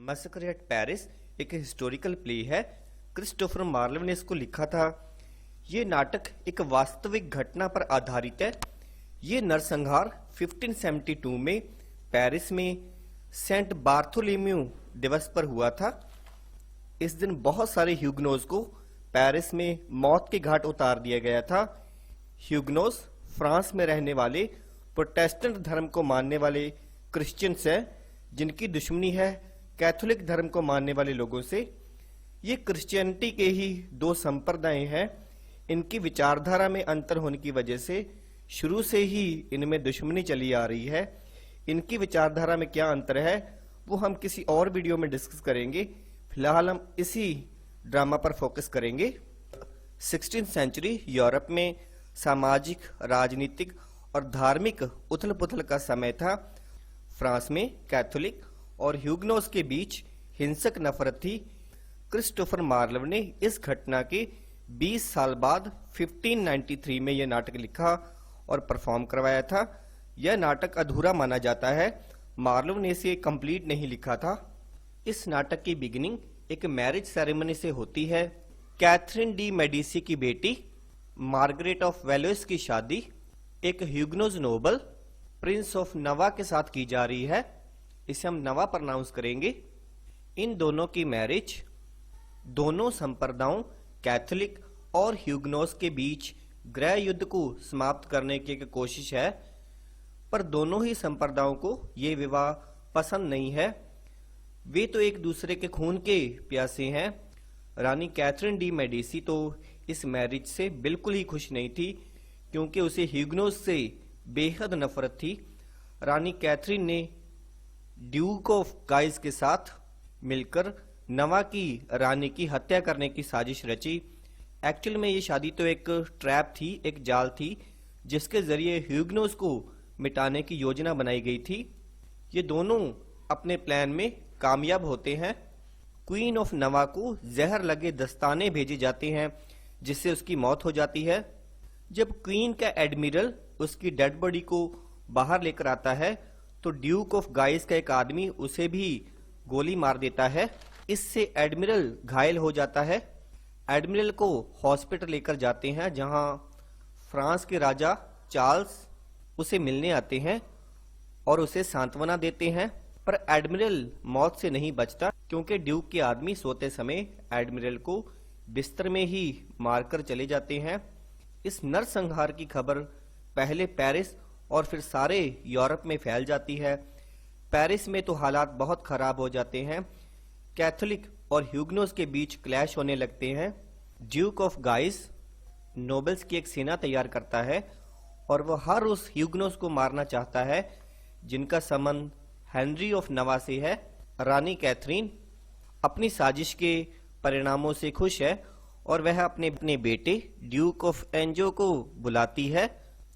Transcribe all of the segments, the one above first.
Massacre eight Paris एक historical play है। Christopher Marlowe ने इसको लिखा था। ये नाटक एक वास्तविक घटना पर आधारित है। ये नरसंहार 1572 में पेरिस में सेंट बार्थोलोम्यू दिवस पर हुआ था। इस दिन बहुत सारे ह्यूगनोज को पेरिस में मौत के घाट उतार दिया गया था। ह्यूगनोज फ्रांस में रहने वाले प्रोटेस्टेंट धर्म को मानने वाले क्रिश्चियंस हैं, जिनकी दुश्मनी है कैथोलिक धर्म को मानने वाले लोगों से। ये क्रिश्चियनिटी के ही दो संप्रदाय हैं। इनकी विचारधारा में अंतर होने की वजह से शुरू से ही इनमें दुश्मनी चली आ रही है। इनकी विचारधारा में क्या अंतर है वो हम किसी और वीडियो में डिस्कस करेंगे। फिलहाल हम इसी ड्रामा पर फोकस करेंगे। 16वीं सेंचुरी यूरोप में सामाजिक, राजनीतिक और धार्मिक उथल पुथल का समय था। फ्रांस में कैथोलिक और ह्यूगनोज के बीच हिंसक नफरत थी। क्रिस्टोफर मार्लोव ने इस घटना के 20 साल बाद 1593 में यह नाटक लिखा और परफॉर्म करवाया था। यह नाटक अधूरा माना जाता है। मार्लोव ने इसे कंप्लीट नहीं लिखा था। इस नाटक की बिगिनिंग एक मैरिज सेरेमनी से होती है। कैथरीन डी मेडिसी की बेटी मार्गरेट ऑफ वेलोइस की शादी एक ह्यूगनोज नोबल प्रिंस ऑफ नवा के साथ की जा रही है। इसे हम नवा प्रोनाउंस करेंगे। इन दोनों की मैरिज दोनों संप्रदायों कैथोलिक और ह्यूगनोज के बीच गृह युद्ध को समाप्त करने की एक कोशिश है, पर दोनों ही संप्रदायों को ये विवाह पसंद नहीं है। वे तो एक दूसरे के खून के प्यासे हैं। रानी कैथरीन डी मेडिसी तो इस मैरिज से बिल्कुल ही खुश नहीं थी, क्योंकि उसे ह्यूगनोज से बेहद नफरत थी। रानी कैथरीन ने ड्यूक ऑफ गाइस के साथ मिलकर नवा की रानी की हत्या करने की साजिश रची। एक्चुअल में ये शादी तो एक ट्रैप थी, एक जाल थी, जिसके जरिए ह्यूगनोज को मिटाने की योजना बनाई गई थी। ये दोनों अपने प्लान में कामयाब होते हैं। क्वीन ऑफ नवा को जहर लगे दस्ताने भेजे जाते हैं, जिससे उसकी मौत हो जाती है। जब क्वीन का एडमिरल उसकी डेड बॉडी को बाहर लेकर आता है तो ड्यूक ऑफ गाइस का एक आदमी उसे भी गोली मार देता है। इससे एडमिरल घायल हो जाता है। एडमिरल को हॉस्पिटल लेकर जाते हैं, जहां फ्रांस के राजा चार्ल्स उसे मिलने आते हैं और उसे सांत्वना देते हैं। पर एडमिरल मौत से नहीं बचता, क्योंकि ड्यूक के आदमी सोते समय एडमिरल को बिस्तर में ही मारकर चले जाते हैं। इस नरसंहार की खबर पहले पेरिस और फिर सारे यूरोप में फैल जाती है। पेरिस में तो हालात बहुत खराब हो जाते हैं। कैथोलिक और ह्यूगनोज के बीच क्लैश होने लगते हैं। ड्यूक ऑफ गाइस नोबल्स की एक सेना तैयार करता है और वह हर उस ह्यूगनोज को मारना चाहता है जिनका संबंध हेनरी ऑफ नवा से है। रानी कैथरीन अपनी साजिश के परिणामों से खुश है और वह अपने बेटे ड्यूक ऑफ एंजो को बुलाती है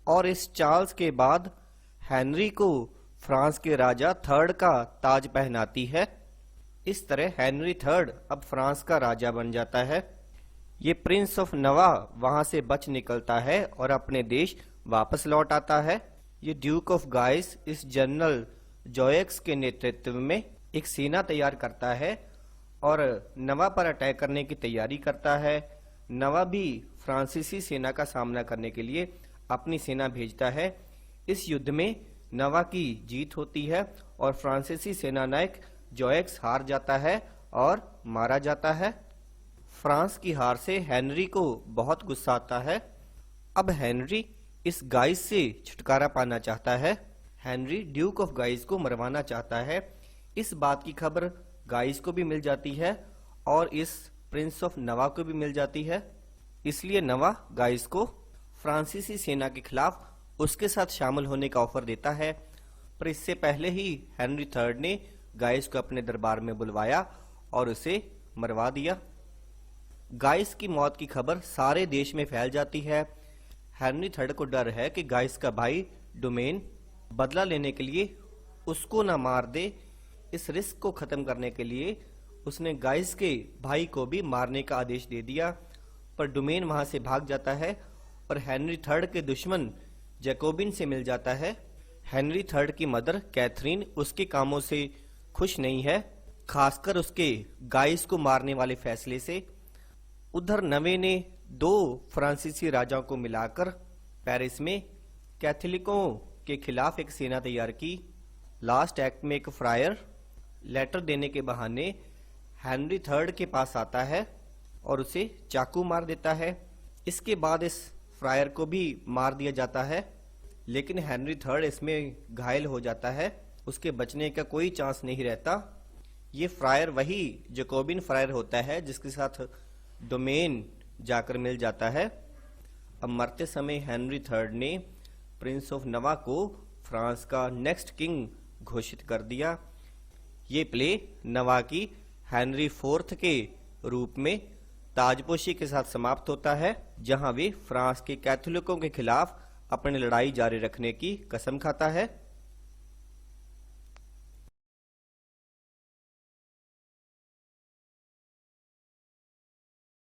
और इस चार्ल्स के बाद हेनरी को फ्रांस के राजा थर्ड का ताज पहनाती है। इस तरह हेनरी थर्ड अब फ्रांस का राजा बन जाता है। ये प्रिंस ऑफ नवा वहां से बच निकलता है और अपने देश वापस लौट आता है। ये ड्यूक ऑफ गाइस इस जनरल जोयक्स के नेतृत्व में एक सेना तैयार करता है और नवा पर अटैक करने की तैयारी करता है। नवा भी फ्रांसीसी सेना का सामना करने के लिए अपनी सेना भेजता है। इस युद्ध में नवा की जीत होती है और फ्रांसीसी सेना नायक जोयक्स हार जाता है और मारा जाता है। फ्रांस की हार से हेनरी को बहुत गुस्सा आता है। अब हेनरी इस गाइस से छुटकारा पाना चाहता है। हेनरी ड्यूक ऑफ गाइस को मरवाना चाहता है। इस बात की खबर गाइस को भी मिल जाती है और इस प्रिंस ऑफ नवा को भी मिल जाती है। इसलिए नवा गाइस को फ्रांसीसी सेना के खिलाफ उसके साथ शामिल होने का ऑफर देता है। पर इससे पहले ही हेनरी थर्ड ने गाइस को अपने दरबार में बुलवाया और उसे मरवा दिया। गाइस की मौत की खबर सारे देश में फैल जाती है। हेनरी थर्ड को डर है कि गाइस का भाई डोमेन बदला लेने के लिए उसको न मार दे। इस रिस्क को खत्म करने के लिए उसने गाइस के भाई को भी मारने का आदेश दे दिया, पर डोमेन वहां से भाग जाता है और हेनरी थर्ड के दुश्मन जैकोबिन से मिल जाता है। हेनरी थर्ड की मदर कैथरीन उसके कामों से खुश नहीं है। खासकर उसके गाइस को मारने वाले फैसले से। उधर नवे ने 2 फ्रांसीसी राजाओं को मिलाकर पेरिस में कैथोलिकों के खिलाफ एक सेना तैयार की। लास्ट एक्ट में एक फ्रायर लेटर देने के बहाने हेनरी थर्ड के पास आता है और उसे चाकू मार देता है। इसके बाद इस फ्रायर को भी मार दिया जाता है, लेकिन हेनरी थर्ड इसमें घायल हो जाता है, उसके बचने का कोई चांस नहीं रहता। ये फ्रायर वही जैकोबिन फ्रायर होता है जिसके साथ डोमेन जाकर मिल जाता है। अब मरते समय हेनरी थर्ड ने प्रिंस ऑफ नवा को फ्रांस का नेक्स्ट किंग घोषित कर दिया। ये प्ले नवा की हेनरी फोर्थ के रूप में ताजपोशी के साथ समाप्त होता है, जहां वे फ्रांस के कैथोलिकों के खिलाफ अपनी लड़ाई जारी रखने की कसम खाता है।